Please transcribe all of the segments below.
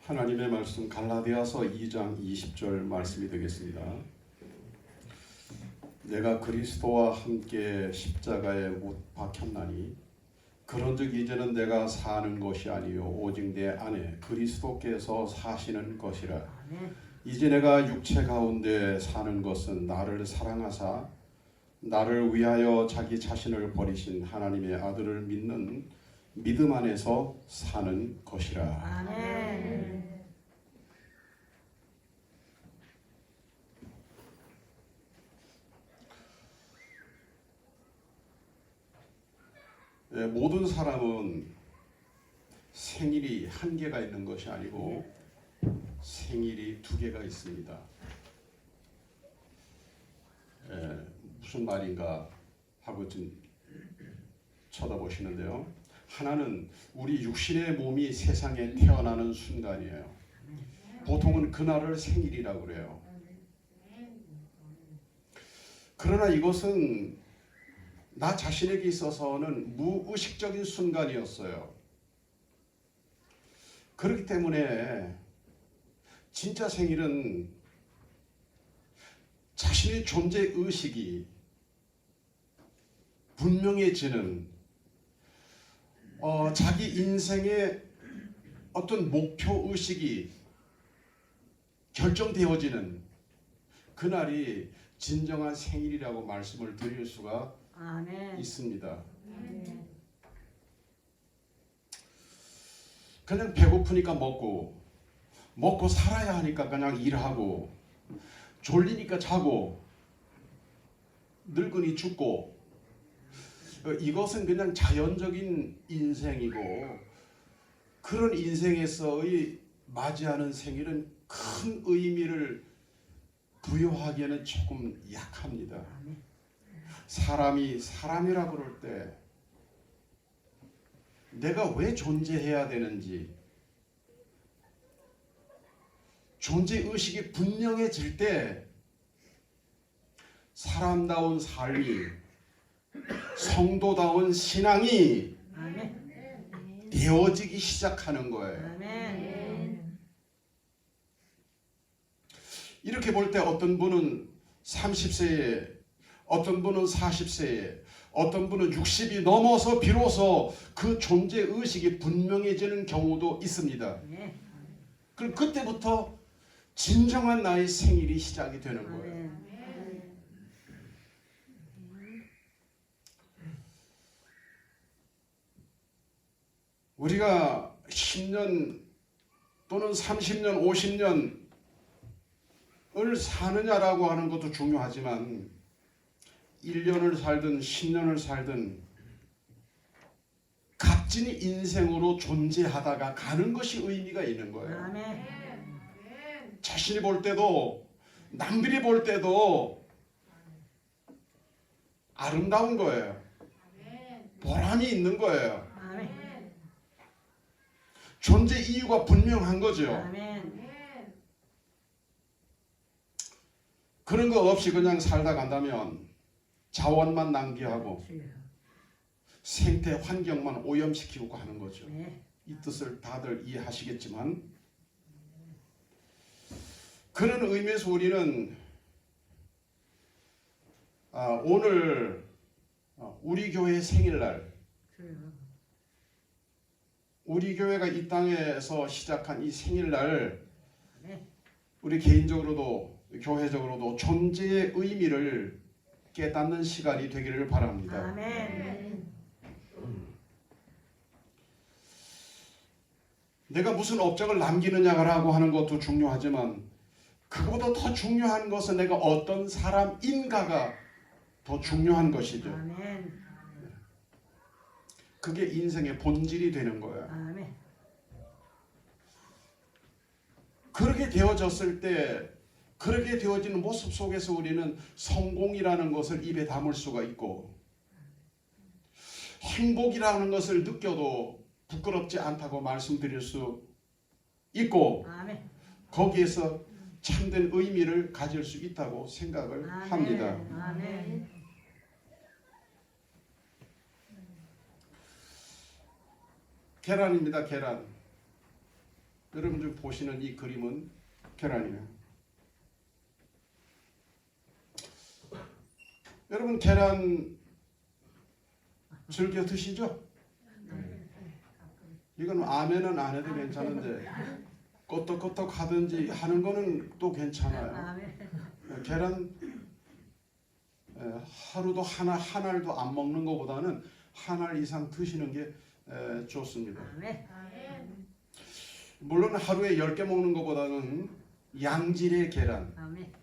하나님의 말씀 갈라디아서 2장 20절 말씀이 되겠습니다. 내가 그리스도와 함께 십자가에 못 박혔나니 그런즉 이제는 내가 사는 것이 아니요 오직 내 안에 그리스도께서 사시는 것이라. 이제 내가 육체 가운데 사는 것은 나를 사랑하사 나를 위하여 자기 자신을 버리신 하나님의 아들을 믿는 믿음 안에서 사는 것이라. 아멘. 모든 사람은 생일이 한 개가 있는 것이 아니고 생일이 두 개가 있습니다. 무슨 말인가 하고 좀 쳐다보시는데요. 하나는 우리 육신의 몸이 세상에 태어나는 순간이에요. 보통은 그날을 생일이라고 그래요. 그러나 이것은 나 자신에게 있어서는 무의식적인 순간이었어요. 그렇기 때문에 진짜 생일은 자신의 존재 의식이 분명해지는 자기 인생의 어떤 목표 의식이 결정되어지는 그날이 진정한 생일이라고 말씀을 드릴 수가 아멘. 있습니다. 아멘. 그냥 배고프니까 먹고 살아야 하니까 그냥 일하고 졸리니까 자고 늙으니 죽고 이것은 그냥 자연적인 인생이고 그런 인생에서의 맞이하는 생일은 큰 의미를 부여하기에는 조금 약합니다. 사람이 사람이라 그럴 때 내가 왜 존재해야 되는지 존재의식이 분명해질 때 사람다운 삶이 성도다운 신앙이 아멘. 되어지기 시작하는 거예요. 아멘. 이렇게 볼 때 어떤 분은 30세에 어떤 분은 40세에 어떤 분은 60이 넘어서 비로소 그 존재의식이 분명해지는 경우도 있습니다. 그럼 그때부터 진정한 나의 생일이 시작이 되는 거예요. 우리가 10년 또는 30년, 50년을 사느냐라고 하는 것도 중요하지만 1년을 살든 10년을 살든 값진 인생으로 존재하다가 가는 것이 의미가 있는 거예요. 아멘. 자신이 볼 때도 남들이 볼 때도 아름다운 거예요. 보람이 있는 거예요. 아멘. 존재 이유가 분명한 거죠. 아멘. 그런 거 없이 그냥 살다 간다면 자원만 낭비하고 생태 환경만 오염시키고 하는 거죠. 이 뜻을 다들 이해하시겠지만 그런 의미에서 우리는 오늘 우리 교회 생일날 우리 교회가 이 땅에서 시작한 이 생일날 우리 개인적으로도 교회적으로도 존재의 의미를 깨닫는 시간이 되기를 바랍니다. 아멘. 내가 무슨 업적을 남기느냐라고 하는 것도 중요하지만 그보다 더 중요한 것은 내가 어떤 사람인가가 더 중요한 것이죠. 아멘. 그게 인생의 본질이 되는 거예요. 아멘. 그렇게 되어졌을 때 그렇게 되어지는 모습 속에서 우리는 성공이라는 것을 입에 담을 수가 있고 행복이라는 것을 느껴도 부끄럽지 않다고 말씀드릴 수 있고 아멘. 거기에서 참된 의미를 가질 수 있다고 생각을 합니다. 아멘. 계란입니다. 계란. 여러분 지금 보시는 이 그림은 계란이에요. 여러분 계란 즐겨 드시죠? 이건 아멘은 안 해도 괜찮은데 끄떡끄떡 하든지 하는 거는 또 괜찮아요. 아멘. 계란 하루도 한 알도 안 먹는 것보다는 한 알 이상 드시는 게 좋습니다. 아멘. 물론 하루에 10개 먹는 것보다는 양질의 계란, 아멘.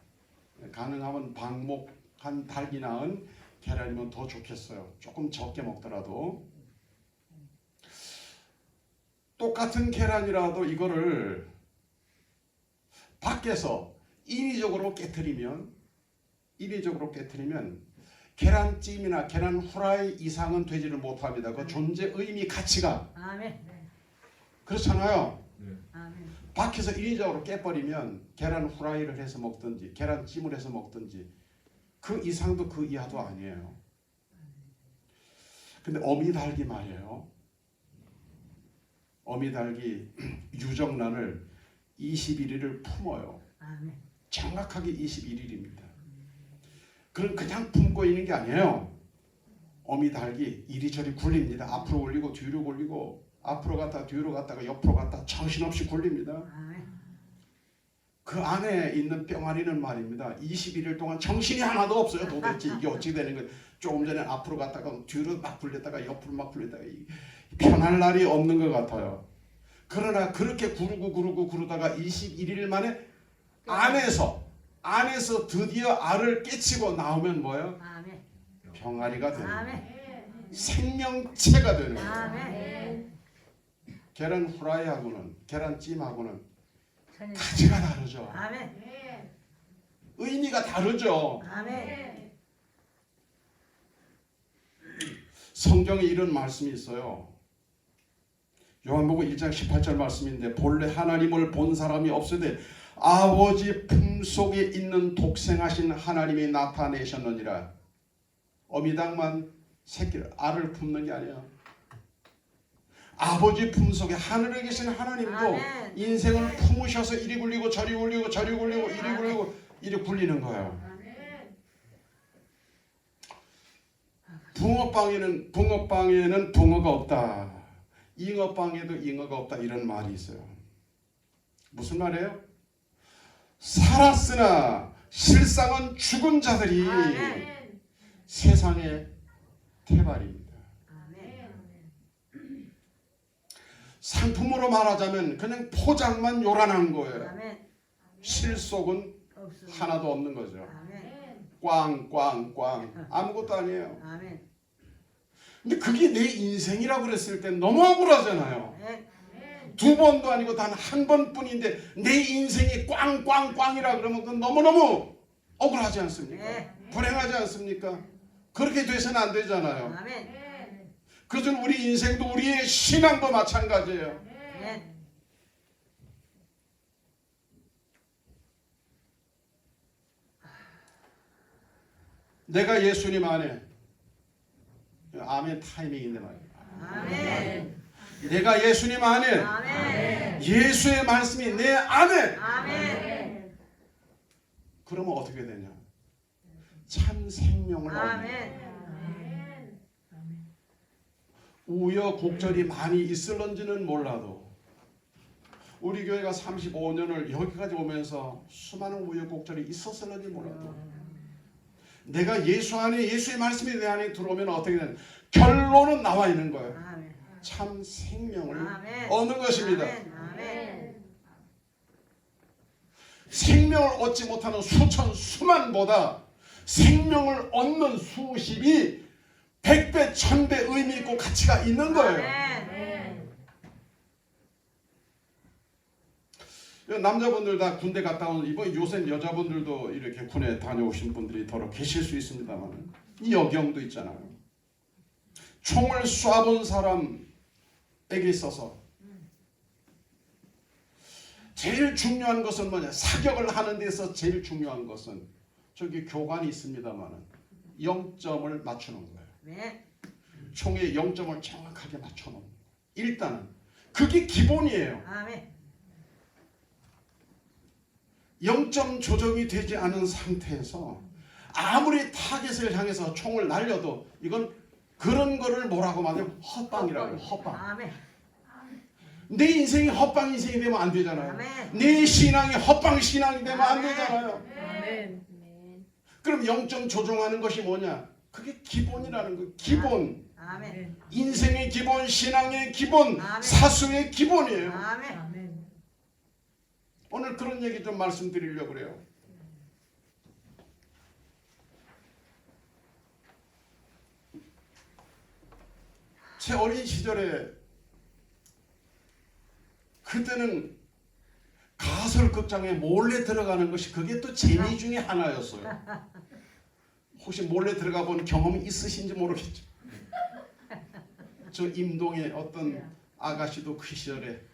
가능하면 방목한 닭이 낳은 계란이면 더 좋겠어요. 조금 적게 먹더라도. 똑같은 계란이라도 이거를 밖에서 인위적으로 깨트리면 계란찜이나 계란 후라이 이상은 되지를 못합니다. 그 존재 의미 가치가 아멘. 그렇잖아요. 아멘. 밖에서 인위적으로 깨버리면 계란 후라이를 해서 먹든지 계란찜을 해서 먹든지 그 이상도 그 이하도 아니에요. 근데 어미닭이 말이에요. 어미닭이 유정란을 21일을 품어요. 아멘. 정확하게 21일입니다. 그럼 그냥 품고 있는 게 아니에요. 어미닭이 이리저리 굴립니다. 앞으로 올리고 뒤로 굴리고 앞으로 갔다가 뒤로 갔다가 옆으로 갔다가 정신없이 굴립니다. 아멘. 그 안에 있는 뿅아리는 말입니다. 21일 동안 정신이 하나도 없어요. 도대체 이게 어찌 되는 거예요. 조금 전에 앞으로 갔다가 뒤로 막 굴렸다가 옆으로 막 굴렸다가 편할 날이 없는 것 같아요. 그러나 그렇게 구르다가 21일 만에 안에서 드디어 알을 깨치고 나오면 뭐예요? 아멘. 병아리가 되는 거예요. 아멘. 생명체가 되는 거예요. 아멘. 계란 후라이하고는 계란찜하고는 천일. 가치가 다르죠. 아멘. 의미가 다르죠. 아멘. 성경에 이런 말씀이 있어요. 요한복음 1장 18절 말씀인데 본래 하나님을 본 사람이 없으되 아버지 품속에 있는 독생하신 하나님이 나타내셨느니라. 어미닭만 새끼를 알을 품는 게 아니에요. 아버지 품속에 하늘에 계신 하나님도 아멘. 인생을 품으셔서 이리 굴리고 저리 굴리고 저리 굴리고 이리 굴리고 이리 굴리는 거예요. 붕어빵에는 붕어가 없다. 잉어빵에도 잉어가 없다. 이런 말이 있어요. 무슨 말이에요? 살았으나 실상은 죽은 자들이 아멘. 세상의 태발입니다. 아멘. 상품으로 말하자면 그냥 포장만 요란한 거예요. 아멘. 실속은 없습니다. 하나도 없는 거죠. 아멘. 꽝꽝꽝 아무것도 아니에요. 아멘. 근데 그게 내 인생이라고 그랬을 때 너무 억울하잖아요. 아멘. 두 번도 아니고 단 한 번뿐인데 내 인생이 꽝꽝꽝이라 그러면 그건 너무너무 억울하지 않습니까? 네. 불행하지 않습니까? 그렇게 돼서는 안 되잖아요. 아멘. 그래서 우리 인생도 우리의 신앙도 마찬가지예요. 아멘. 내가 예수님 안에 아멘 타이밍인데 말이에요. 아멘. 내가 예수님 안에 아멘. 예수의 말씀이 내 안에 아멘. 그러면 어떻게 되냐? 참 생명을 얻는 아멘. 우여곡절이 많이 있을런지는 몰라도 우리 교회가 35년을 여기까지 오면서 수많은 우여곡절이 있었을런지 몰라도 내가 예수 안에 예수의 말씀이 내 안에 들어오면 어떻게 되냐? 결론은 나와 있는 거예요. 아멘. 참 생명을 아멘. 얻는 것입니다. 아멘. 생명을 얻지 못하는 수천 수만보다 생명을 얻는 수십이 100배 1000배 의미 있고 가치가 있는 거예요. 아멘. 남자분들 다 군대 갔다 온 이번 요새 여자분들도 이렇게 군에 다녀오신 분들이 더러 계실 수 있습니다만 이 여경도 있잖아요. 총을 쏴본 사람에게 있어서 제일 중요한 것은 뭐냐? 사격을 하는 데서 제일 중요한 것은 저기 교관이 있습니다만 0점을 맞추는 거예요. 네. 총의 0점을 정확하게 맞춰놓는 거예요. 일단은 그게 기본이에요. 아멘. 영점 조정이 되지 않은 상태에서 아무리 타겟을 향해서 총을 날려도 이건 그런 거를 뭐라고 말하면 헛방이라고 해요. 헛방. 아멘. 내 인생이 헛방 인생이 되면 안 되잖아요. 아멘. 내 신앙이 헛방 신앙이 되면 안 되잖아요. 아멘. 그럼 영점 조종하는 것이 뭐냐? 그게 기본이라는 거예요. 기본. 아멘. 인생의 기본, 신앙의 기본, 아멘. 사수의 기본이에요. 아멘. 오늘 그런 얘기 좀 말씀드리려고 그래요. 제 어린 시절에 그때는 가설극장에 몰래 들어가는 것이 그게 또 재미 중에 하나였어요. 혹시 몰래 들어가 본 경험이 있으신지 모르겠죠. 저 임동의 어떤 아가씨도 그 시절에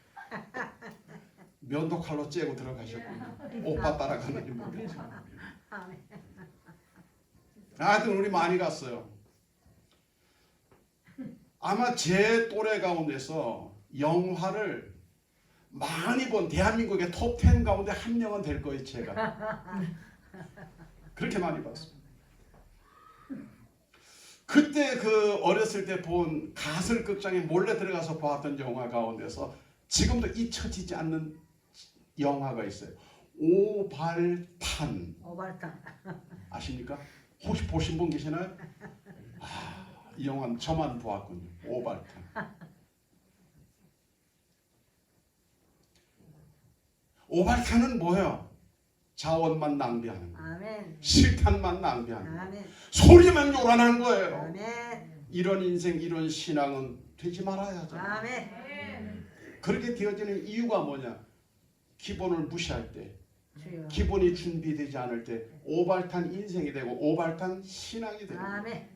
면도칼로 째고 들어가셨군요. 오빠 따라가는지 모르겠죠. 하여튼 우리 많이 갔어요. 아마 제 또래 가운데서 영화를 많이 본 대한민국의 톱10 가운데 한 명은 될 거예요. 제가 그렇게 많이 봤어요. 그때 그 어렸을 때 본 가설극장에 몰래 들어가서 보았던 영화 가운데서 지금도 잊혀지지 않는 영화가 있어요. 오발탄. 오발탄. 아십니까? 혹시 보신 분 계시나요? 이 영화는 저만 보았군요. 오발탄. 오발탄은 뭐예요? 자원만 낭비하는 거예요. 아멘. 실탄만 낭비하는 거예요. 아멘. 소리만 요란한 거예요. 아멘. 이런 인생, 이런 신앙은 되지 말아야죠. 아멘. 그렇게 되어지는 이유가 뭐냐? 기본을 무시할 때, 주여. 기본이 준비되지 않을 때 오발탄 인생이 되고 오발탄 신앙이 되는 거예요.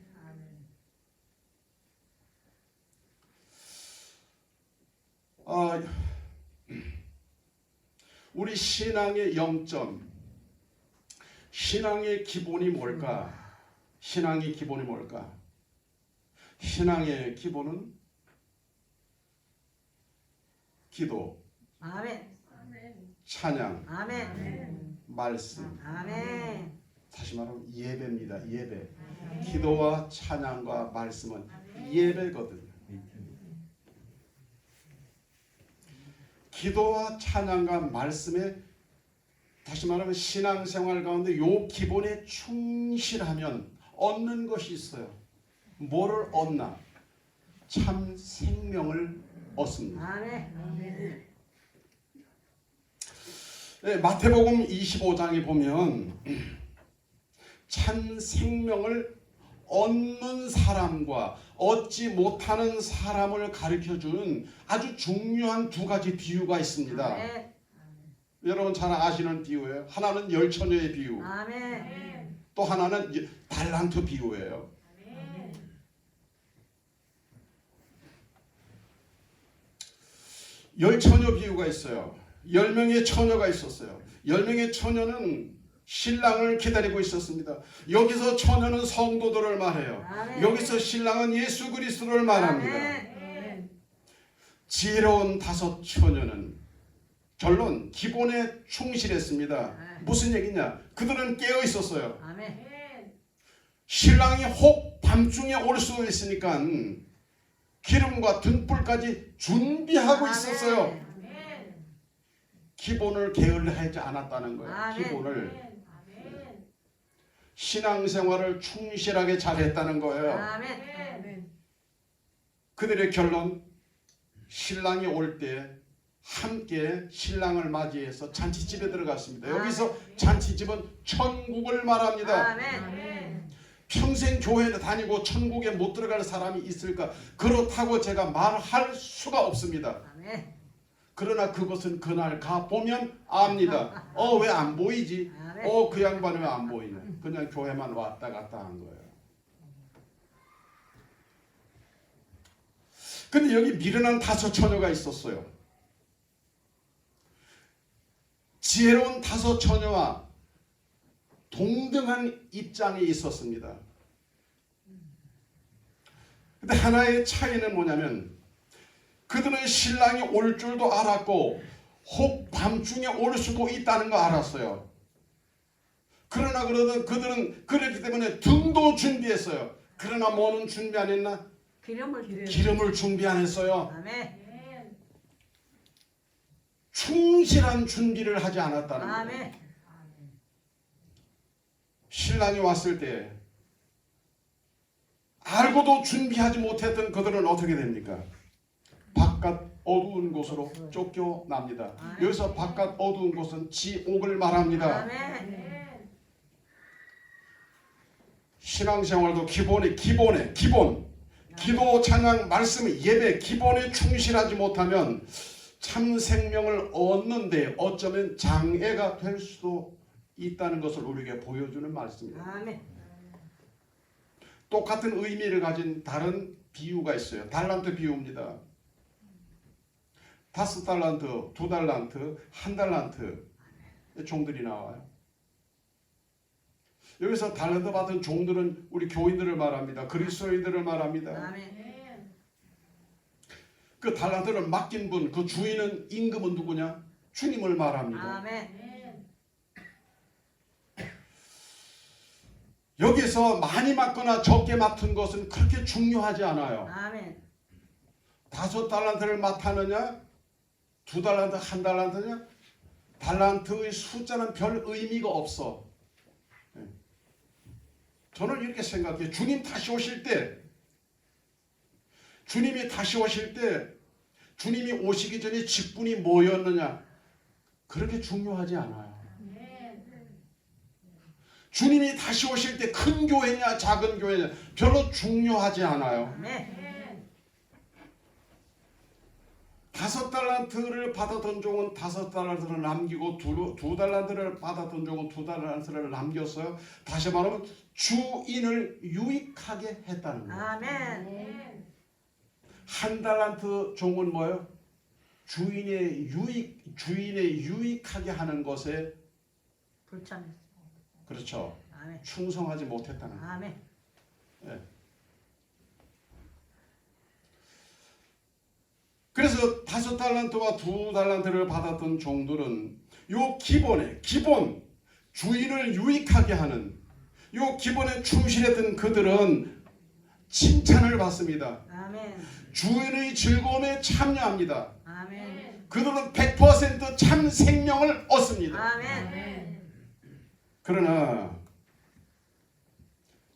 아멘. 우리 신앙의 영점, 신앙의 기본이 뭘까? 신앙의 기본이 뭘까? 신앙의 기본은 기도, 아멘. 찬양, 아멘. 말씀. 아멘. 다시 말하면 예배입니다. 예배. 기도와 찬양과 말씀은 예배거든요. 기도와 찬양과 말씀에 다시 말하면 신앙생활 가운데 요 기본에 충실하면 얻는 것이 있어요. 뭐를 얻나? 참 생명을 얻습니다. 아멘. 네, 마태복음 25장에 보면 참 생명을 얻는 사람과 얻지 못하는 사람을 가르쳐주는 아주 중요한 두 가지 비유가 있습니다. 아멘. 여러분 잘 아시는 비유예요. 하나는 열처녀의 비유, 아멘. 또 하나는 달란트 비유예요. 열처녀 비유가 있어요. 10명의 처녀가 있었어요. 10명의 처녀는 신랑을 기다리고 있었습니다. 여기서 처녀는 성도들을 말해요. 아멘. 여기서 신랑은 예수 그리스도를 말합니다. 아멘. 지혜로운 5 처녀는 결론 기본에 충실했습니다. 무슨 얘기냐? 그들은 깨어 있었어요. 아멘. 신랑이 혹 밤중에 올 수 있으니까 기름과 등불까지 준비하고 있었어요. 기본을 게을리하지 않았다는 거예요. 아멘. 기본을. 신앙생활을 충실하게 잘했다는 거예요. 아멘. 그들의 결론, 신랑이 올 때 함께 신랑을 맞이해서 잔치집에 들어갔습니다. 여기서 잔치집은 천국을 말합니다. 아멘. 평생 교회를 다니고 천국에 못 들어갈 사람이 있을까? 그렇다고 제가 말할 수가 없습니다. 아멘. 그러나 그것은 그날 가보면 압니다. 왜 안 보이지? 아멘. 그 양반이 왜 안 보이냐? 그냥 교회만 왔다 갔다 한 거예요. 근데 여기 미련한 5 처녀가 있었어요. 지혜로운 5 처녀와 동등한 입장에 있었습니다. 근데 하나의 차이는 뭐냐면 그들은 신랑이 올 줄도 알았고 혹 밤중에 올 수도 있다는 거 알았어요. 그러나 그들은 그랬기 때문에 등도 준비했어요. 그러나 뭐는 준비 안 했나? 기름을 준비 안 했어요. 아멘. 충실한 준비를 하지 않았다는 거예요. 아멘. 신랑이 왔을 때 알고도 준비하지 못했던 그들은 어떻게 됩니까? 바깥 어두운 곳으로 쫓겨납니다. 여기서 바깥 어두운 곳은 지옥을 말합니다. 아멘. 신앙생활도 기본 기도 찬양 말씀 예배 기본에 충실하지 못하면 참 생명을 얻는데 어쩌면 장애가 될 수도 있다는 것을 우리에게 보여주는 말씀입니다. 아멘. 똑같은 의미를 가진 다른 비유가 있어요. 달란트 비유입니다. 5달란트, 2달란트, 1달란트 종들이 나와요. 여기서 달란트 받은 종들은 우리 교인들을 말합니다. 그리스도인들을 말합니다. 아멘. 그 달란트를 맡긴 분, 그 주인은 임금은 누구냐? 주님을 말합니다. 아멘. 여기서 많이 맡거나 적게 맡은 것은 그렇게 중요하지 않아요. 아멘. 5달란트를 맡았느냐? 2달란트, 1달란트냐? 달란트의 숫자는 별 의미가 없어. 저는 이렇게 생각해요. 주님이 다시 오실 때 주님이 오시기 전에 직분이 뭐였느냐? 그렇게 중요하지 않아요. 주님이 다시 오실 때 큰 교회냐 작은 교회냐 별로 중요하지 않아요. 아멘. 5달란트를 받았던 종은 5달란트를 남기고 2달란트를 받았던 종은 2달란트를 남겼어요. 다시 말하면 주인을 유익하게 했다는 거예요. 아멘. 1달란트 종은 뭐예요? 주인의 유익하게 하는 것에 불참했어. 그렇죠. 아멘. 충성하지 못했다는 거예요. 아멘. 네. 그래서 5달란트와 2달란트를 받았던 종들은 요 기본 주인을 유익하게 하는 요 기본에 충실했던 그들은 칭찬을 받습니다. 아멘. 주인의 즐거움에 참여합니다. 아멘. 그들은 100% 참 생명을 얻습니다. 아멘. 그러나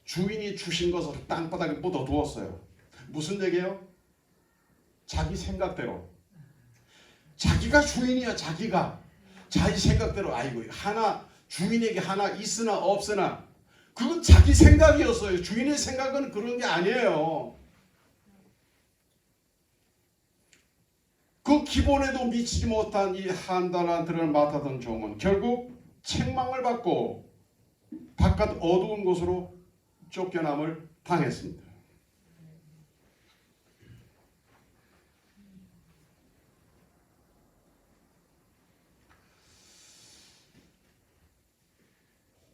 주인이 주신 것을 땅바닥에 묻어두었어요. 무슨 얘기예요? 자기 생각대로. 자기가 주인이야. 자기가 자기 생각대로 아이고 주인에게 하나 있으나 없으나 그건 자기 생각이었어요. 주인의 생각은 그런 게 아니에요. 그 기본에도 미치지 못한 이 1달란트를 맡았던 종은 결국 책망을 받고 바깥 어두운 곳으로 쫓겨남을 당했습니다.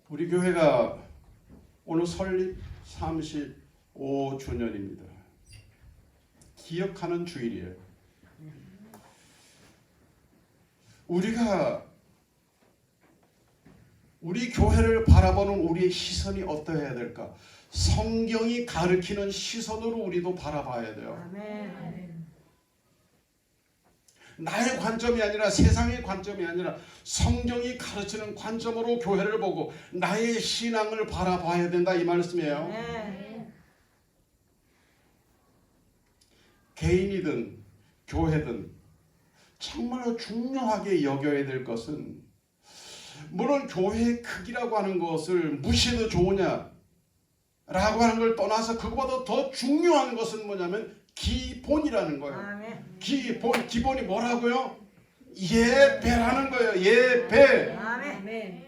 우리 교회가 오늘 설립 35주년입니다. 기억하는 주일이에요. 우리 교회를 바라보는 우리의 시선이 어떠해야 될까? 성경이 가르치는 시선으로 우리도 바라봐야 돼요. 아멘. 나의 관점이 아니라 세상의 관점이 아니라 성경이 가르치는 관점으로 교회를 보고 나의 신앙을 바라봐야 된다 이 말씀이에요. 아멘. 개인이든 교회든 정말로 중요하게 여겨야 될 것은 물론 교회의 크기라고 하는 것을 무시해도 좋으냐 라고 하는 걸 떠나서 그것보다 더 중요한 것은 뭐냐면 기본이라는 거예요. 아멘. 기본이 뭐라고요? 예배라는 거예요. 예배. 아멘.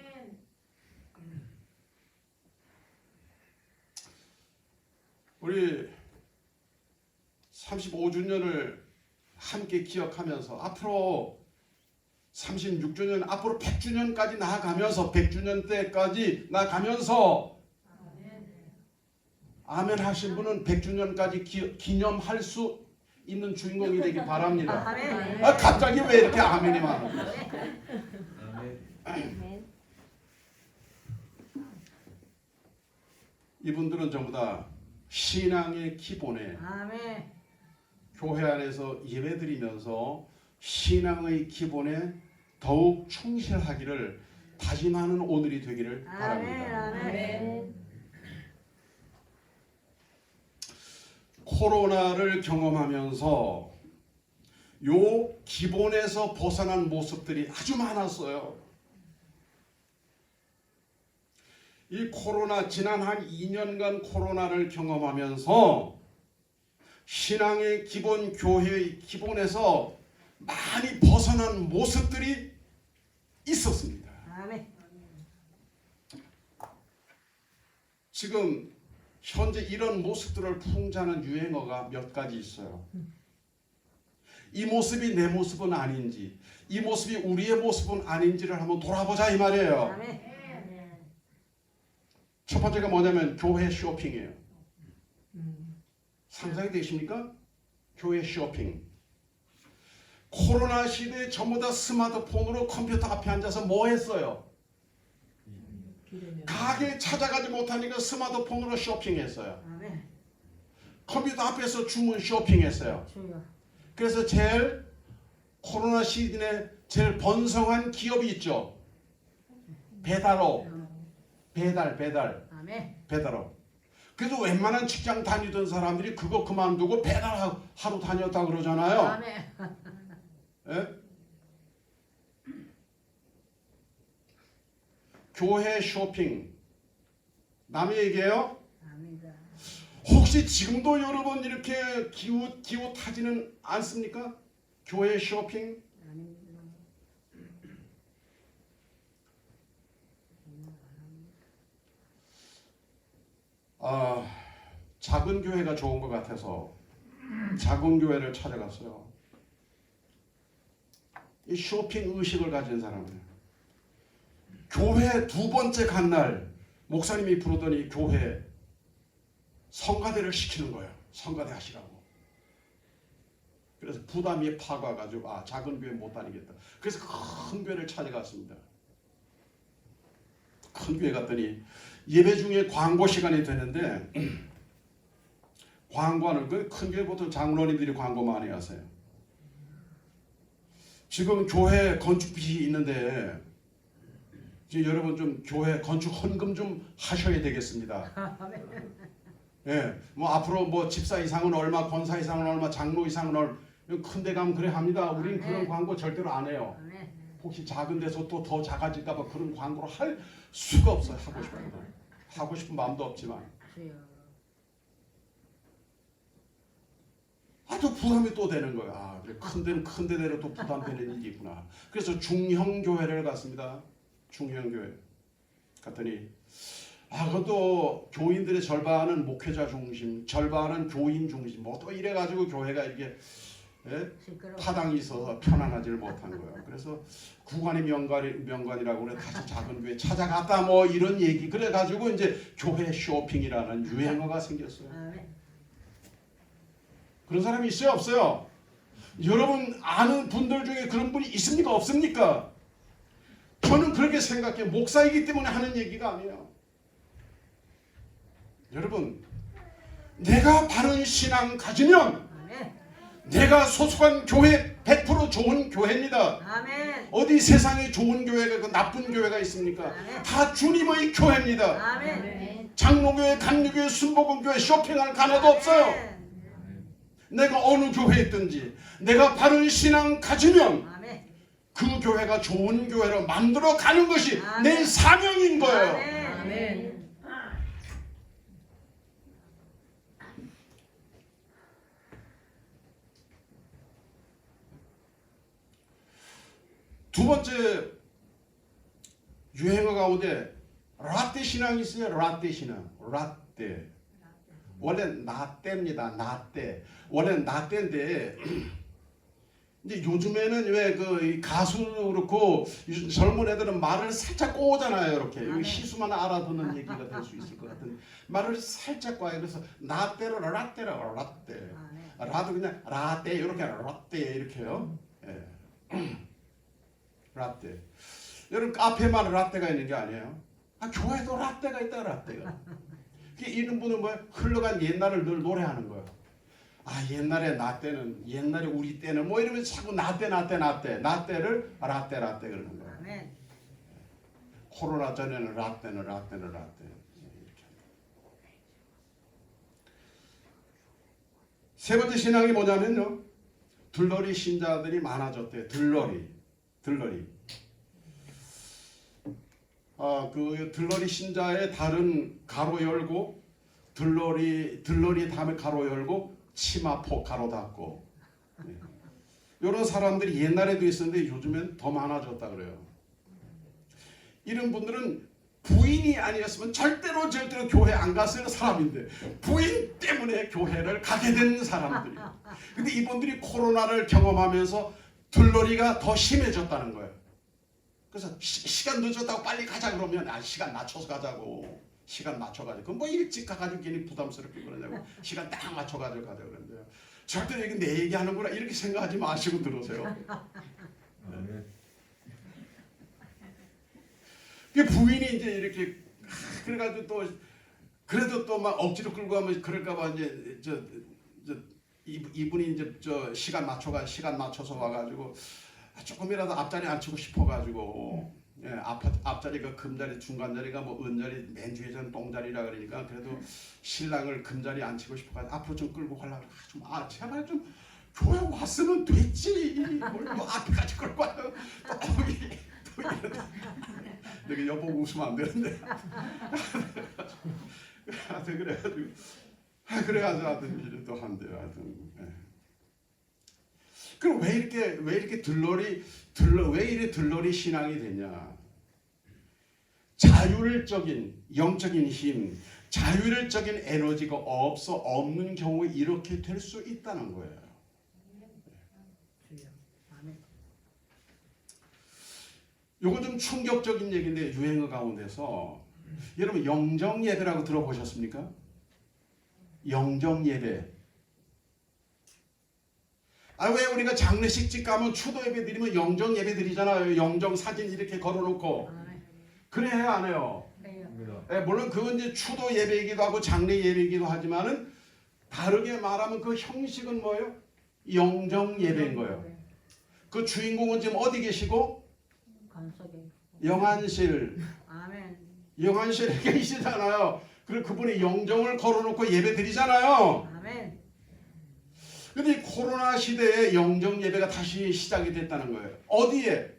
우리 35주년을 함께 기억하면서 앞으로 36주년, 앞으로 100주년까지 나아가면서 100주년 때까지 나아가면서 아멘 하신 분은 100주년까지 기념할 수 있는 주인공이 되기 바랍니다. 아멘. 아, 갑자기 왜 이렇게 아멘이 많아? 아멘. 이분들은 전부 다 신앙의 기본에 아멘. 교회 안에서 예배드리면서 신앙의 기본에 더욱 충실하기를 다짐하는 오늘이 되기를 바랍니다. 아멘. 코로나를 경험하면서 요 기본에서 벗어난 모습들이 아주 많았어요. 이 코로나 지난 한 2년간 코로나를 경험하면서 신앙의 기본, 교회의 기본에서 많이 벗어난 모습들이 있었습니다. 아멘. 지금 현재 이런 모습들을 풍자하는 유행어가 몇 가지 있어요. 이 모습이 내 모습은 아닌지, 이 모습이 우리의 모습은 아닌지를 한번 돌아보자 이 말이에요. 아멘. 첫 번째가 뭐냐면 교회 쇼핑이에요. 상상이 되십니까? 교회 쇼핑. 코로나 시대에 전부 다 스마트폰으로 컴퓨터 앞에 앉아서 뭐 했어요? 가게 찾아가지 못하니까 스마트폰으로 쇼핑했어요. 아멘. 컴퓨터 앞에서 주문 쇼핑했어요. 주여. 그래서 제일 코로나 시즌에 제일 번성한 기업이 있죠. 배달업. 배달. 아멘. 배달업. 그래서 웬만한 직장 다니던 사람들이 그거 그만두고 배달하러 다녔다 그러잖아요. 아멘. 예? 교회 쇼핑. 남의 얘기예요? 아멘이다. 혹시 지금도 여러분 이렇게 기웃하지는 않습니까? 교회 쇼핑? 아멘이다. 작은 교회가 좋은 것 같아서 작은 교회를 찾아갔어요. 이 쇼핑 의식을 가진 사람들. 교회 두 번째 간 날 목사님이 부르더니 교회 성가대를 시키는 거예요. 성가대 하시라고. 그래서 부담이 파가가지고 작은 교회 못 다니겠다. 그래서 큰 교회를 찾아갔습니다. 큰 교회 갔더니 예배 중에 광고 시간이 되는데 광고하는 그 큰 교회 보통 장로님들이 광고 많이 하세요. 지금 교회 건축빚이 있는데 지금 여러분 좀 교회 건축 헌금 좀 하셔야 되겠습니다. 예, 뭐 앞으로 뭐 집사 이상은 얼마, 권사 이상은 얼마, 장로 이상은 얼마, 큰데 가면 그래 합니다. 우린 그런 광고 절대로 안 해요. 아멘. 혹시 작은 데서 또 더 작아질까봐 그런 광고를 할 수가 없어요. 하고 싶은 거. 하고 싶은 마음도 없지만. 주여. 또 부담이 또 되는 거야. 그래, 큰 데는 큰 데대로 또 부담되는 일이 있구나. 그래서 중형 교회를 갔습니다. 중형 교회 갔더니 그것도 교인들의 절반은 목회자 중심, 절반은 교인 중심, 뭐 또 이래가지고 교회가 이게 시끄러워. 파당이 있어서 편안하지를 못한 거예요. 그래서 구간이 명관이라고 그래 다시 작은 교회 찾아갔다 뭐 이런 얘기 그래가지고 이제 교회 쇼핑이라는 유행어가 생겼어요. 아멘. 그런 사람이 있어요, 없어요? 여러분 아는 분들 중에 그런 분이 있습니까, 없습니까? 저는 그렇게 생각해요. 목사이기 때문에 하는 얘기가 아니에요. 여러분, 내가 바른 신앙 가지면 아멘. 내가 소속한 교회 100% 좋은 교회입니다. 아멘. 어디 세상에 좋은 교회가 그 나쁜 교회가 있습니까? 아멘. 다 주님의 교회입니다. 아멘. 장로교회, 강류교회, 순복음교회 쇼핑할 가나도 없어요. 내가 어느 교회에 있든지 내가 바른 신앙 가지면 아멘. 그 교회가 좋은 교회로 만들어 가는 것이 아멘. 내 사명인 거예요. 아멘. 두 번째 유행어 가운데 라떼 신앙이 있어요. 라떼 신앙. 라떼. 원래 나떼입니다. 나떼. 원래 나떼인데 이제 요즘에는 왜 그 가수도 그렇고 젊은 애들은 말을 살짝 꼬잖아요. 이렇게 여기 시수만 알아듣는 얘기가 될 수 있을 것 같은 말을 살짝 꼬아요. 그래서 나떼로 라떼라 라떼. 라도 그냥 라떼 이렇게 라떼 이렇게요. 예. 라떼. 여러분 카페만 라떼가 있는 게 아니에요. 교회도 라떼가 있다 라떼가. 이런 분은 뭐 흘러간 옛날을 늘 노래하는 거예요. 옛날에 나 때는 옛날에 우리 때는 뭐 이러면서 자꾸 나때를 라떼 그러는 거예요. 아멘. 코로나 전에는 라떼는 라떼. 이렇게. 세 번째 신앙이 뭐냐면요. 들러리 신자들이 많아졌대요. 들러리. 그 들러리 신자의 다른 가로 열고 들러리 다음에 가로 열고 치마폭 가로 닫고 이런 사람들이 옛날에도 있었는데 요즘엔 더 많아졌다 그래요. 이런 분들은 부인이 아니었으면 절대로 교회 안 갔을 사람인데 부인 때문에 교회를 가게 된 사람들이에요. 근데 이분들이 코로나를 경험하면서 들러리가 더 심해졌다는 거예요. 그래서 시간 늦었다고 빨리 가자 그러면 시간 맞춰서 가자고. 시간 맞춰가지고 그럼 뭐 일찍 가가지고 괜히 부담스럽게 그러냐고. 시간 딱 맞춰가지고 가자 그러는데요. 절대 이게 내 얘기하는구나 이렇게 생각하지 마시고 들으세요. 부인이 이제 이렇게 그래가지고 또 그래도 또 막 억지로 끌고 가면 그럴까봐 이제 이분이 이제 시간 맞춰서 와가지고 조금이라도 앞자리 앉히고 싶어가지고 앞자리가 금자리 중간자리가 뭐 은자리 맨 뒤에서는 똥자리라 그러니까 그래도 신랑을 금자리 앉히고 싶어가지고 앞으로 좀 끌고 가려고 제발 좀 교회 왔으면 됐지 뭘 뭐 앞에까지 끌고 와요. 또 내가 여보 웃으면 안 되는데 하여튼 그래가지고 하여튼 일을 또 한대요. 하여튼 그럼 왜 이렇게 왜 이래 들러리 신앙이 되냐? 자율적인 영적인 힘, 자율적인 에너지가 없는 경우에 이렇게 될 수 있다는 거예요. 요거 좀 충격적인 얘기인데 유행어 가운데서 여러분 영정 예배라고 들어보셨습니까? 영정 예배. 왜 우리가 장례식집 가면 추도 예배 드리면 영정 예배 드리잖아요. 영정 사진 이렇게 걸어놓고. 그래 해야 안 해요? 물론 그건 이제 추도 예배이기도 하고 장례 예배이기도 하지만은 다르게 말하면 그 형식은 뭐예요? 영정 예배인 거예요. 그 주인공은 지금 어디 계시고? 영안실. 영안실에 계시잖아요. 그리고 그분이 영정을 걸어놓고 예배 드리잖아요. 근데 코로나 시대에 영정 예배가 다시 시작이 됐다는 거예요. 어디에?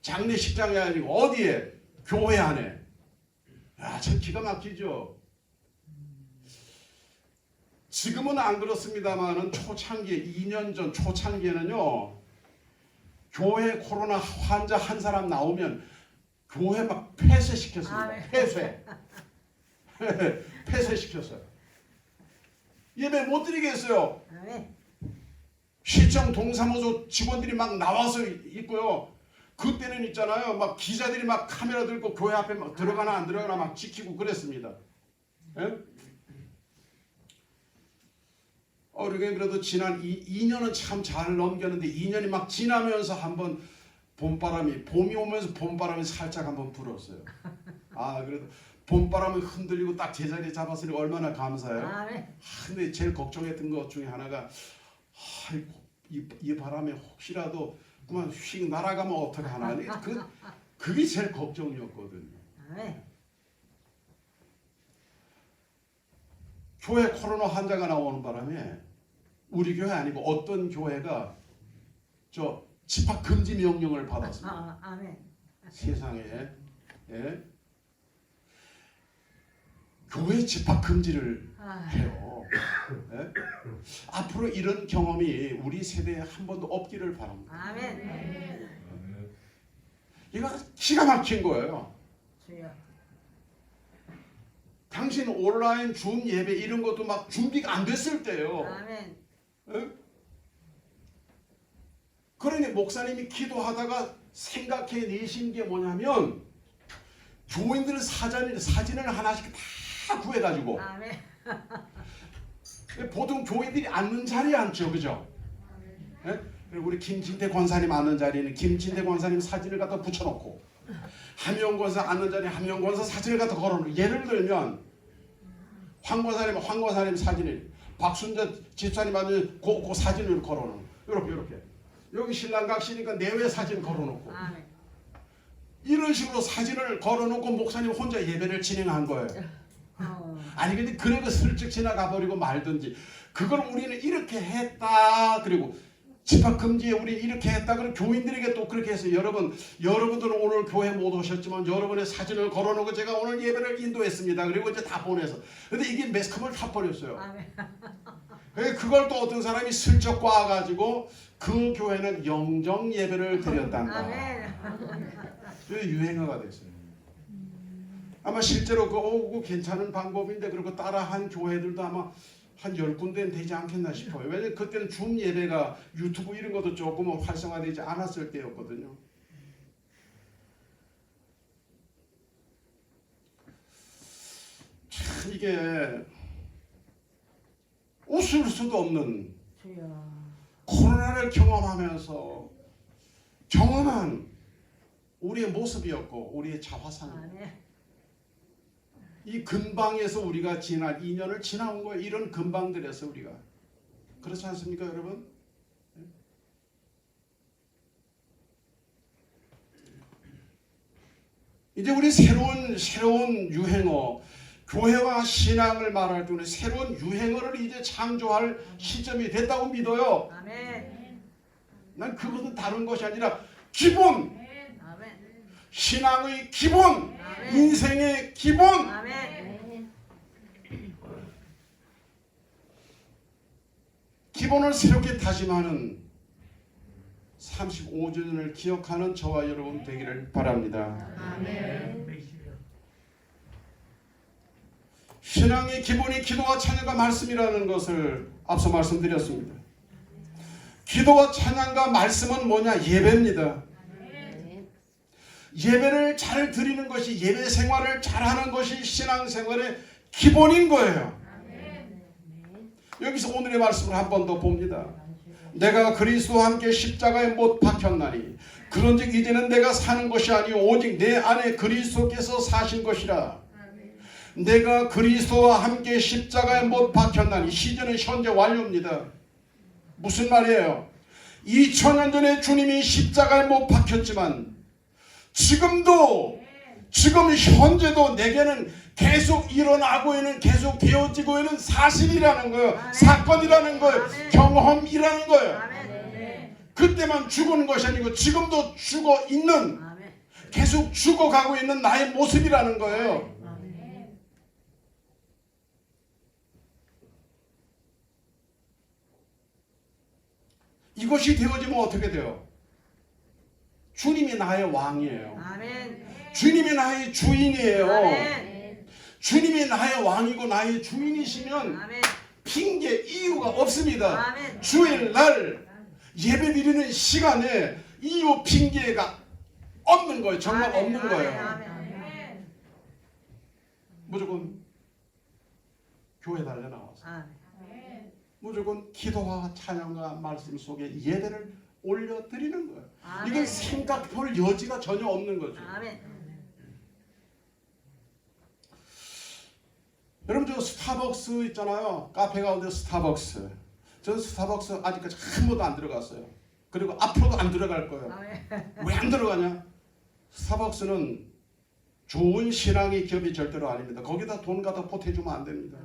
장례식장이 아니고 어디에? 교회 안에. 참 기가 막히죠. 지금은 안 그렇습니다만은 초창기 2년 전 초창기에는요. 교회 코로나 환자 한 사람 나오면 교회 막 폐쇄시켰습니다. 폐쇄시켰어요. 예배 못 드리겠어요. 시청 동사무소 직원들이 막 나와서 있고요. 그때는 있잖아요. 막 기자들이 막 카메라 들고 교회 앞에 막 들어가나 안 들어가나 막 지키고 그랬습니다. 그래도 지난 2년은 참 잘 넘겼는데 2년이 막 지나면서 한번 봄이 오면서 봄바람이 살짝 한번 불었어요. 그래도 봄바람이 흔들리고 딱 제자리에 잡았으니 얼마나 감사해요. 근데 제일 걱정했던 것 중에 하나가 이 바람에 혹시라도 그만 휙 날아가면 어떡하나. 그게 제일 걱정이었거든요. 교회 코로나 환자가 나오는 바람에 우리 교회 아니고 어떤 교회가 집합 금지 명령을 받았습니다. 세상에 교회 집합 금지를 해요. 앞으로 이런 경험이 우리 세대에 한 번도 없기를 바랍니다. 이거 기가 막힌 거예요. 당신 온라인 줌 예배 이런 것도 막 준비가 안 됐을 때예요. 그러니 목사님이 기도하다가 생각해 내신 게 뭐냐면 사진을 하나씩 다 구해가지고 보통 교회들이 앉는 자리에 앉죠, 그죠? 예? 그리고 우리 김진태 권사님 앉는 자리는 김진태 권사님 사진을 갖다 붙여놓고 함영 권사 앉는 자리에 함영 권사 사진을 갖다 걸어놓고, 예를 들면 황 권사님 사진을, 박순자 집사님 앉는 그 사진을 걸어놓고, 이렇게 여기 신랑각시니까 내외 사진 걸어놓고, 아멘. 이런 식으로 사진을 걸어놓고 목사님 혼자 예배를 진행한 거예요. 아니 근데 그런 거 슬쩍 지나가 버리고 말든지, 그걸 우리는 이렇게 했다, 그리고 집합금지에 우리 이렇게 했다, 그럼 교인들에게 또 그렇게 해서 여러분들은 오늘 교회 못 오셨지만 여러분의 사진을 걸어놓고 제가 오늘 예배를 인도했습니다, 그리고 이제 다 보내서. 근데 이게 매스컴을 타버렸어요. 그걸 또 어떤 사람이 슬쩍 꽈가지고 그 교회는 영정 예배를 드렸단다. 유행어가 됐어요. 아마 실제로 그거 괜찮은 방법인데, 그리고 따라한 교회들도 아마 한 10군데는 되지 않겠나 싶어요. 왜냐면 그때는 줌 예배가 유튜브 이런 것도 조금 활성화되지 않았을 때였거든요. 참 이게 웃을 수도 없는 코로나를 경험하면서 경험한 우리의 모습이었고, 우리의 자화상이었고, 이 근방에서 우리가 지난 2년을 지나온 거예요. 이런 근방들에서 우리가. 그렇지 않습니까, 여러분? 이제 우리 새로운 유행어, 교회와 신앙을 말할 때 새로운 유행어를 이제 창조할 시점이 됐다고 믿어요. 난 그것은 다른 것이 아니라 기본, 신앙의 기본, 인생의 기본. 기본을 새롭게 다짐하는 35주년을 기억하는 저와 여러분 되기를 바랍니다. 신앙의 기본이 기도와 찬양과 말씀이라는 것을 앞서 말씀드렸습니다. 기도와 찬양과 말씀은 뭐냐? 예배입니다. 예배를 잘 드리는 것이, 예배 생활을 잘하는 것이 신앙생활의 기본인 거예요. 여기서 오늘의 말씀을 한 번 더 봅니다. 내가 그리스도와 함께 십자가에 못 박혔나니 그런즉 이제는 내가 사는 것이 아니요 오직 내 안에 그리스도께서 사신 것이라. 내가 그리스도와 함께 십자가에 못 박혔나니, 시제는 현재 완료입니다. 무슨 말이에요? 2000년 전에 주님이 십자가에 못 박혔지만 지금 현재도 내게는 계속 일어나고 있는, 계속 되어지고 있는 사실이라는 거예요. 사건이라는 거예요. 경험이라는 거예요. 그때만 죽은 것이 아니고 지금도 죽어 있는, 계속 죽어가고 있는 나의 모습이라는 거예요. 이것이 되어지면 어떻게 돼요? 주님이 나의 왕이에요. 주님이 나의 주인이에요. 주님이 나의 왕이고 나의 주인이시면 핑계, 이유가 없습니다. 주일날 예배드리는 시간에 이유, 핑계가 없는 거예요. 정말 없는 거예요. 무조건 교회 달려나와서 무조건 기도와 찬양과 말씀 속에 예배를 올려드리는 거예요. 이건 생각할 여지가 전혀 없는 거죠. 여러분, 저 스타벅스 있잖아요. 카페 가운데 스타벅스. 저는 스타벅스 아직까지 한 번도 안 들어갔어요. 그리고 앞으로도 안 들어갈 거예요. 왜 안 들어가냐? 스타벅스는 좋은 신앙의 기업이 절대로 아닙니다. 거기다 돈 갖다 보태주면 안 됩니다.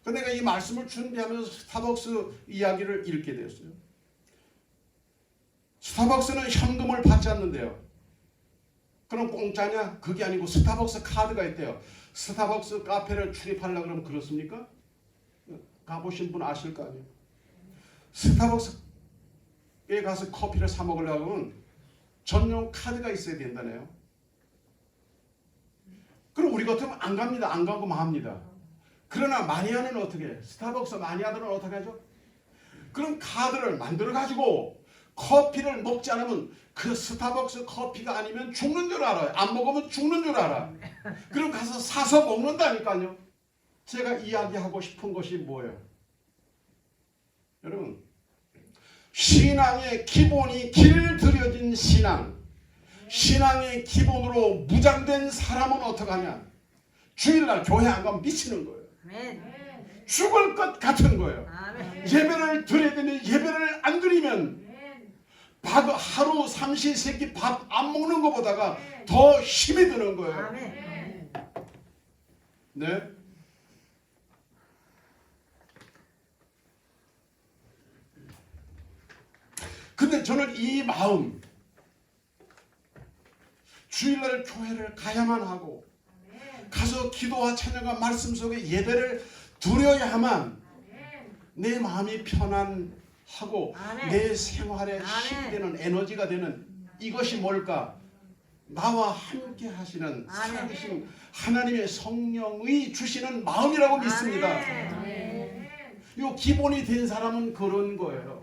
근데 내가 이 말씀을 준비하면서 스타벅스 이야기를 읽게 되었어요. 스타벅스는 현금을 받지 않는데요. 그럼 공짜냐? 그게 아니고 스타벅스 카드가 있대요. 스타벅스 카페를 출입하려고 그러면 그렇습니까? 가보신 분 아실 거 아니에요. 스타벅스에 가서 커피를 사 먹으려고 하면 전용 카드가 있어야 된다네요. 그럼 우리 같으면 안 갑니다. 안 가고 맙니다. 그러나 마니아는 어떻게 해요? 스타벅스 마니아들은 어떻게 하죠? 그럼 카드를 만들어 가지고 커피를 먹지 않으면 그 스타벅스 커피가 아니면 죽는 줄 알아요. 안 먹으면 죽는 줄 알아. 그럼 가서 사서 먹는다니까요. 제가 이야기하고 싶은 것이 뭐예요? 여러분, 신앙의 기본이 길들여진 신앙의 기본으로 무장된 사람은 어떡하냐? 주일날 교회 안 가면 미치는 거예요. 아멘. 죽을 것 같은 거예요. 아멘. 예배를 드려야 되는 예배를 안 드리면 하루 삼시세끼 밥 안 먹는 것보다가 더 힘이 드는 거예요. 아멘. 네? 근데 저는 이 마음, 주일날 교회를 가야만 하고 가서 기도와 찬양과 말씀 속에 예배를 드려야만 내 마음이 편안하고 아멘. 내 생활에 아멘. 힘이 되는 에너지가 되는 이것이 뭘까? 나와 함께 하시는 아멘. 살아계신 하나님의 성령이 주시는 마음이라고 믿습니다. 아멘. 이 기본이 된 사람은 그런 거예요.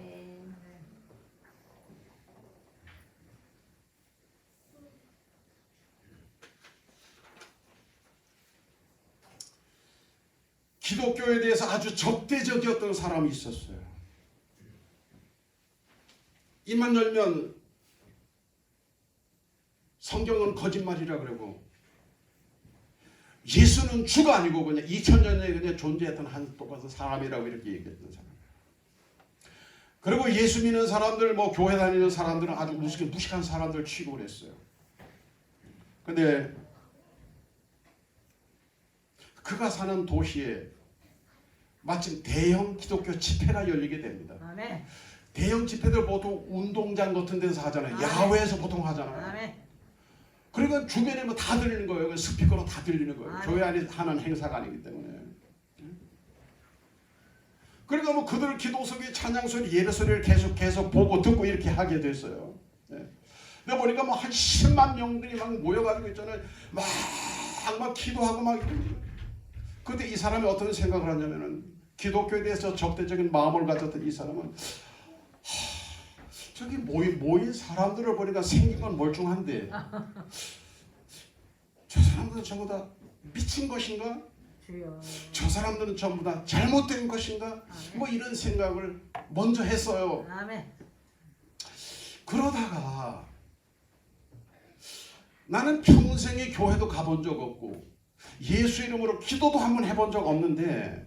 기독교에 대해서 아주 적대적이었던 사람이 있었어요. 입만 열면 성경은 거짓말이라 그러고 예수는 주가 아니고 그냥 2000년 전에 그냥 존재했던 한 똑같은 사람이라고 이렇게 얘기했던 사람. 그리고 예수 믿는 사람들, 뭐 교회 다니는 사람들은 아주 무식한 사람들 취급을 했어요. 근데 그가 사는 도시에 마침 대형 기독교 집회가 열리게 됩니다. 아멘. 대형 집회들 보통 운동장 같은 데서 하잖아요. 아멘. 야외에서 보통 하잖아요. 아멘. 그러니까 주변에 뭐 다 들리는 거예요. 스피커로 다 들리는 거예요. 아멘. 교회 안에 하는 행사가 아니기 때문에. 그러니까 뭐 그들 기도 소리, 찬양 소리, 예배 소리를 계속 보고 듣고 이렇게 하게 됐어요. 근데 보니까 뭐 한 10만 명들이 막 모여가지고 있잖아요. 막 기도하고 막 이러고. 근데 이 사람이 어떤 생각을 하냐면은 기독교에 대해서 적대적인 마음을 가졌던 이 사람은 저기 모인 사람들을 보니까 생긴 건 멀쩡한데 저 사람들은 전부 다 미친 것인가? 주여. 저 사람들은 전부 다 잘못된 것인가? 아멘. 뭐 이런 생각을 먼저 했어요. 아멘. 그러다가 나는 평생에 교회도 가본 적 없고 예수 이름으로 기도도 한번 해본 적 없는데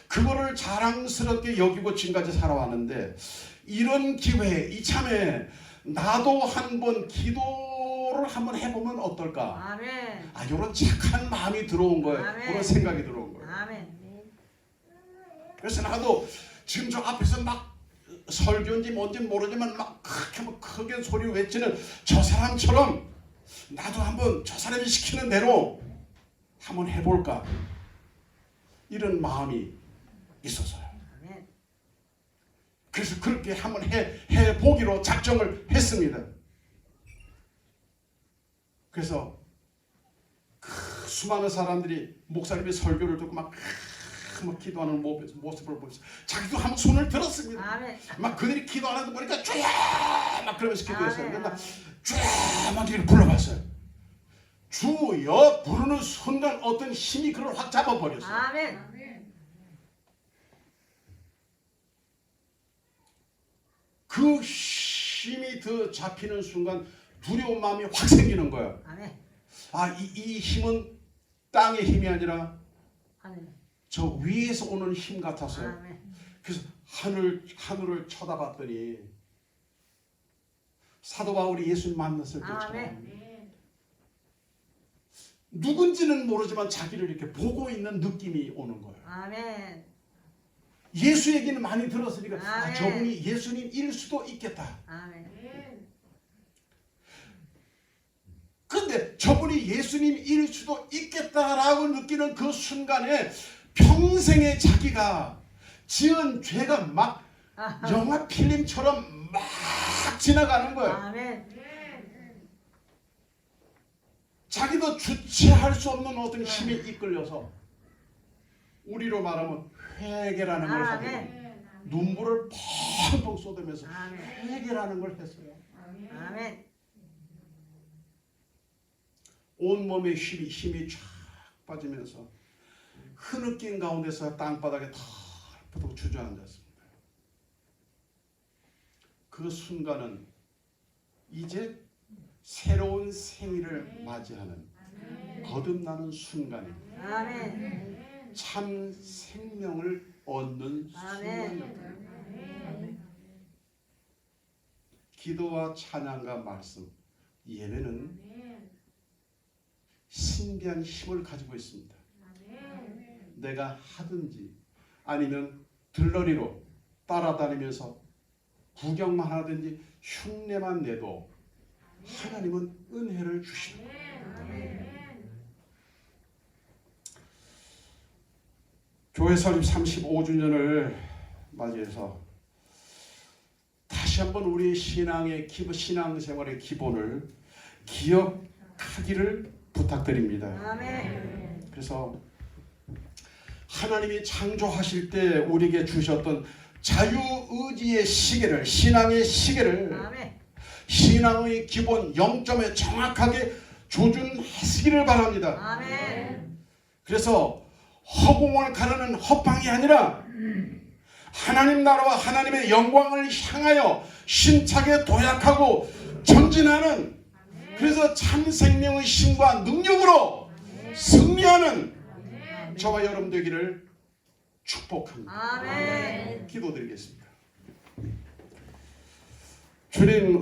그거를 자랑스럽게 여기고 지금까지 살아왔는데 이런 기회, 이참에 나도 한번 기도를 한번 해보면 어떨까? 아멘. 이런 착한 마음이 들어온 거예요. 아멘. 그런 생각이 들어온 거예요. 아멘. 그래서 나도 지금 저 앞에서 막 설교인지 뭔지 모르지만 막 크게 소리 외치는 저 사람처럼 나도 한번 저 사람이 시키는 대로 한번 해볼까? 이런 마음이 있었어요. 아멘. 그래서 그렇게 한번 해보기로 작정을 했습니다. 그래서 그 수많은 사람들이 목사님의 설교를 듣고 막 기도하는 모습을 보면서 자기도 한번 손을 들었습니다. 아멘. 막 그들이 기도하는 거 보니까 주여 막 그러면서 기도했어요. 아멘. 그러니까 주여 막 이렇게 불러봤어요. 주여 부르는 순간 어떤 힘이 그를 확 잡아버렸어요. 아멘. 그 힘이 더 잡히는 순간 두려운 마음이 확 생기는 거예요. 아멘. 이 힘은 땅의 힘이 아니라 아멘. 저 위에서 오는 힘 같았어요. 아멘. 그래서 하늘을 쳐다봤더니 사도 바울이 예수님 만났을 때처럼 아멘. 누군지는 모르지만 자기를 이렇게 보고 있는 느낌이 오는 거예요. 아멘. 예수 얘기는 많이 들었으니까 아멘. 저분이 예수님일 수도 있겠다. 아멘. 근데 저분이 예수님일 수도 있겠다라고 느끼는 그 순간에 평생에 자기가 지은 죄가 막 영화 필름처럼 막 지나가는 거예요. 아멘. 자기도 주체할 수 없는 어떤 힘에 이끌려서 우리로 말하면 회개라는 걸 하게 됩니다. 눈물을 펑펑 쏟으면서 아멘. 회개라는 걸 했어요. 아멘. 온몸에 힘이 쫙 빠지면서 흐느낀 가운데서 땅바닥에 털퍼덕 주저앉았습니다. 그 순간은 이제 새로운 생일을 맞이하는 거듭나는 순간입니다. 아멘. 참 생명을 얻는 아멘. 순간입니다. 기도와 찬양과 말씀, 예배는 신비한 힘을 가지고 있습니다. 내가 하든지 아니면 들러리로 따라다니면서 구경만 하든지 흉내만 내도 하나님은 은혜를 주십니다. 교회 설립 35주년을 맞이해서 다시 한번 우리 신앙의 신앙생활의 기본을 기억하기를 부탁드립니다. 아멘. 그래서 하나님이 창조하실 때 우리에게 주셨던 자유의지의 시계를, 신앙의 시계를 아멘. 신앙의 기본 0점에 정확하게 조준하시기를 바랍니다. 아멘. 그래서 허공을 가르는 헛방이 아니라 하나님 나라와 하나님의 영광을 향하여 힘차게 도약하고 전진하는, 그래서 참 생명의 힘과 능력으로 승리하는 저와 여러분 되기를 축복합니다. 아멘. 기도드리겠습니다. 주님,